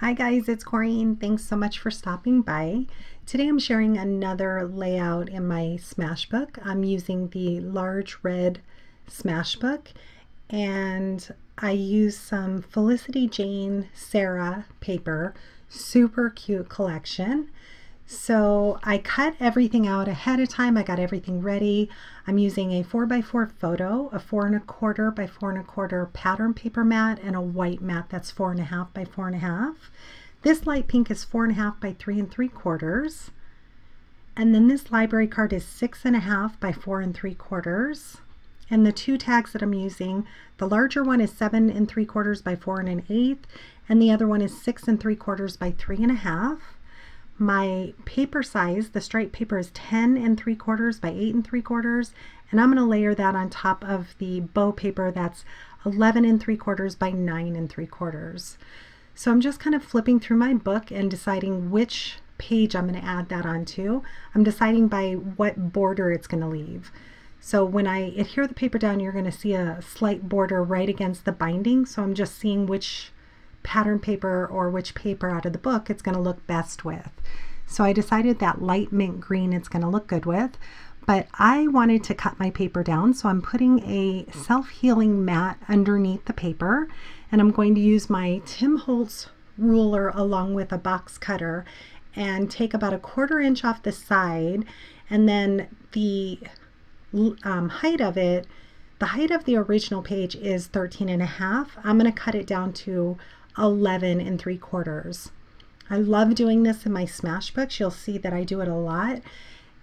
Hi guys, it's Corrine. Thanks so much for stopping by. Today I'm sharing another layout in my Smashbook. I'm using the large red Smashbook and I use some Felicity Jane Sarah paper, super cute collection. So I cut everything out ahead of time. I got everything ready. I'm using a 4x4 photo, a 4¼ by 4¼ pattern paper mat, and a white mat that's 4½ by 4½. This light pink is 4½ by 3¾ and then this library card is 6½ by 4¾ and the two tags that I'm using, the larger one is 7¾ by 4⅛ and the other one is 6¾ by 3½. My paper size, the striped paper, is 10¾ by 8¾ and I'm going to layer that on top of the bow paper that's 11¾ by 9¾ So I'm just kind of flipping through my book and deciding which page I'm going to add that onto. I'm deciding by what border it's going to leave. So when I adhere the paper down, you're going to see a slight border right against the binding. So I'm just seeing which pattern paper or which paper out of the book it's going to look best with. So I decided that light mint green it's going to look good with, but I wanted to cut my paper down, so I'm putting a self-healing mat underneath the paper, and I'm going to use my Tim Holtz ruler along with a box cutter and take about 1/4 inch off the side, and then the height of it, the height of the original page is 13½. I'm going to cut it down to 11¾ I love doing this in my Smashbooks. You'll see that I do it a lot.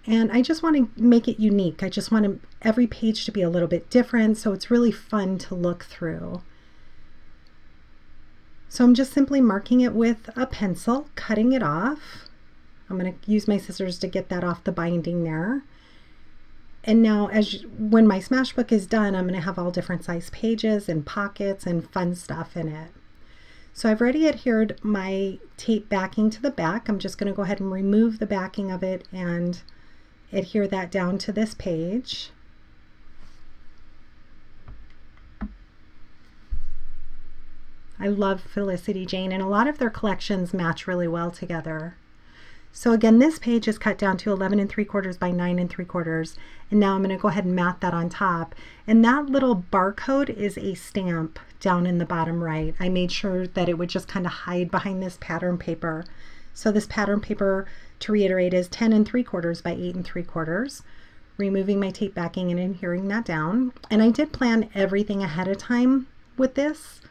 And I just want to make it unique. I just want every page to be a little bit different, so it's really fun to look through. So I'm just simply marking it with a pencil, cutting it off. I'm going to use my scissors to get that off the binding there. And now when my Smashbook is done, I'm going to have all different size pages and pockets and fun stuff in it. So I've already adhered my tape backing to the back. I'm just going to go ahead and remove the backing of it and adhere that down to this page. I love Felicity Jane, and a lot of their collections match really well together. So again, this page is cut down to 11¾ by 9¾ and now I'm going to go ahead and mat that on top. And that little barcode is a stamp down in the bottom right. I made sure that it would just kind of hide behind this pattern paper. So this pattern paper, to reiterate, is 10¾ by 8¾ Removing my tape backing and adhering that down. And I did plan everything ahead of time with this,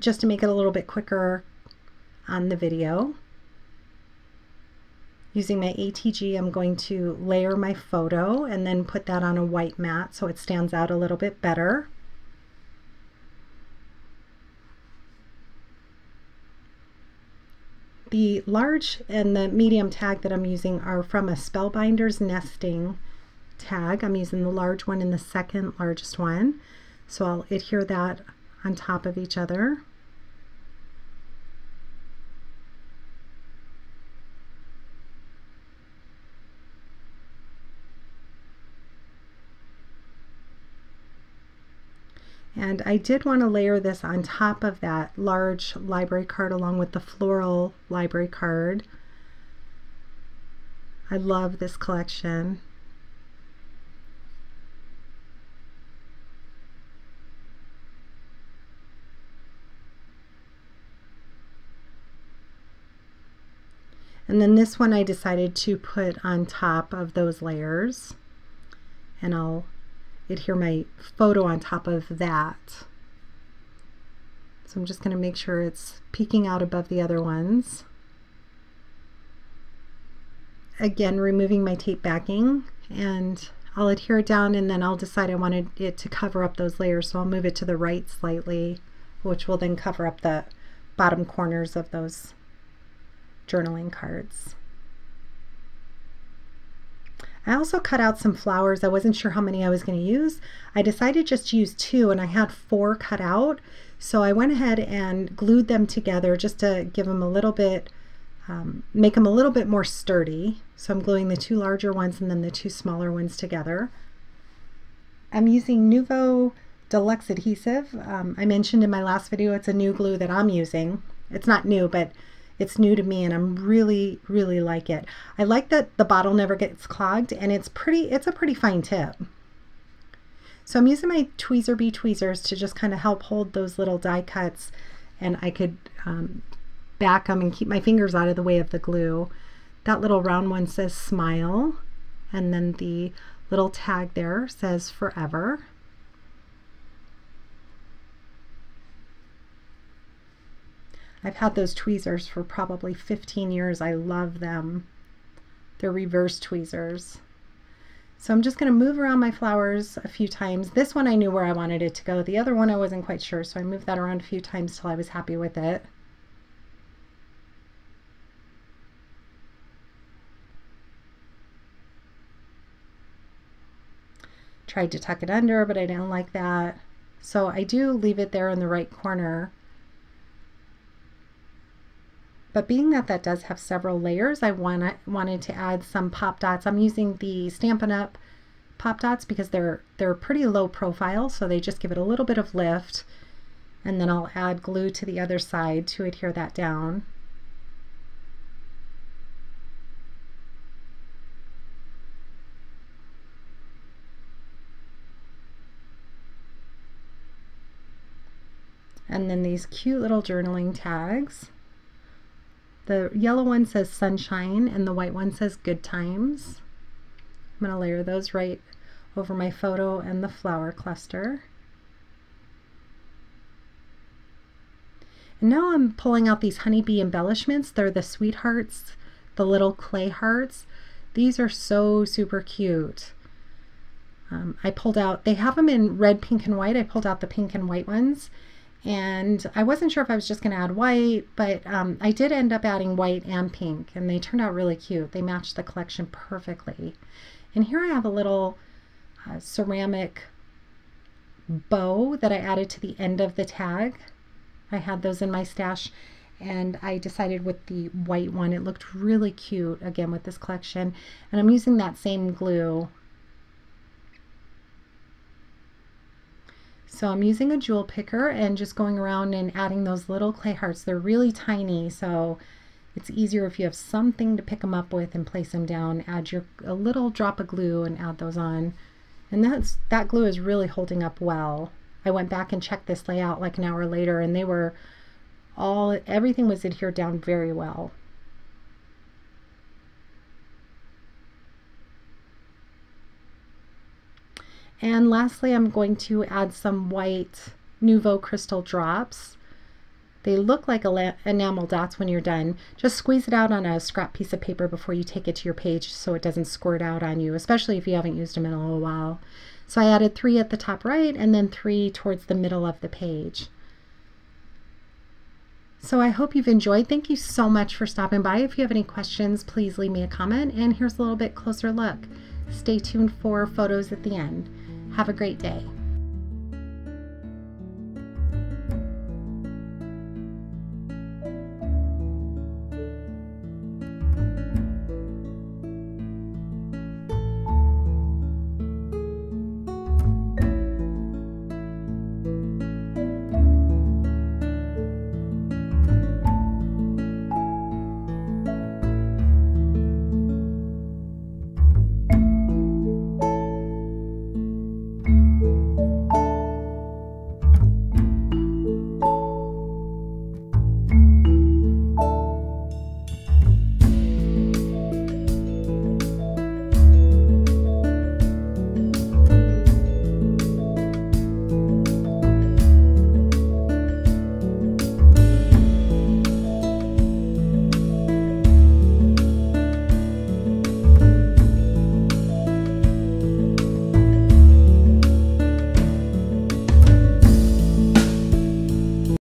just to make it a little bit quicker on the video. Using my ATG, I'm going to layer my photo and then put that on a white mat so it stands out a little bit better. The large and the medium tag that I'm using are from a Spellbinders nesting tag. I'm using the large one and the second largest one. So I'll adhere that on top of each other. And I did want to layer this on top of that large library card along with the floral library card. I love this collection. And then this one I decided to put on top of those layers, and I'll adhere my photo on top of that. So I'm just going to make sure it's peeking out above the other ones. Again, removing my tape backing, and I'll adhere it down, and then I'll decide I wanted it to cover up those layers, so I'll move it to the right slightly, which will then cover up the bottom corners of those journaling cards. I also cut out some flowers. I wasn't sure how many I was going to use. I decided just to use 2, and I had 4 cut out. So I went ahead and glued them together just to give them a little bit, make them a little bit more sturdy. So I'm gluing the 2 larger ones and then the 2 smaller ones together. I'm using Nouveau Deluxe adhesive. I mentioned in my last video it's a new glue that I'm using. it's not new, but it's new to me, and I'm really, really like it. I like that the bottle never gets clogged, and it's a pretty fine tip. So I'm using my tweezer bee tweezers to just kind of help hold those little die cuts, and I could back them and keep my fingers out of the way of the glue. That little round one says smile, and then the little tag there says forever. I've had those tweezers for probably 15 years. I love them. They're reverse tweezers. So I'm just going to move around my flowers a few times. This one I knew where I wanted it to go. The other one I wasn't quite sure, so I moved that around a few times till I was happy with it. Tried to tuck it under, but I didn't like that. So I do leave it there in the right corner. But being that that does have several layers, I wanted to add some pop dots. I'm using the Stampin' Up! Pop dots because they're pretty low profile, so they just give it a little bit of lift. And then I'll add glue to the other side to adhere that down. And then these cute little journaling tags. The yellow one says sunshine and the white one says good times. I'm going to layer those right over my photo and the flower cluster. And now I'm pulling out these honeybee embellishments. They're the sweethearts, the little clay hearts. These are so super cute. I pulled out, they have them in red, pink, and white. I pulled out the pink and white ones. And I wasn't sure if I was just going to add white, but I did end up adding white and pink, and they turned out really cute. They matched the collection perfectly. And here I have a little ceramic bow that I added to the end of the tag. I had those in my stash, and I decided with the white one, it looked really cute, again, with this collection. And I'm using that same glue. So I'm using a jewel picker and just going around and adding those little clay hearts. They're really tiny, so it's easier if you have something to pick them up with and place them down. Add a little drop of glue and add those on. And that glue is really holding up well. I went back and checked this layout like an hour later, and everything was adhered down very well. And lastly, I'm going to add some white Nouveau Crystal drops. They look like enamel dots when you're done. Just squeeze it out on a scrap piece of paper before you take it to your page so it doesn't squirt out on you, especially if you haven't used them in a little while. So I added 3 at the top right and then 3 towards the middle of the page. So I hope you've enjoyed. Thank you so much for stopping by. If you have any questions, please leave me a comment. And here's a little bit closer look. Stay tuned for photos at the end. Have a great day.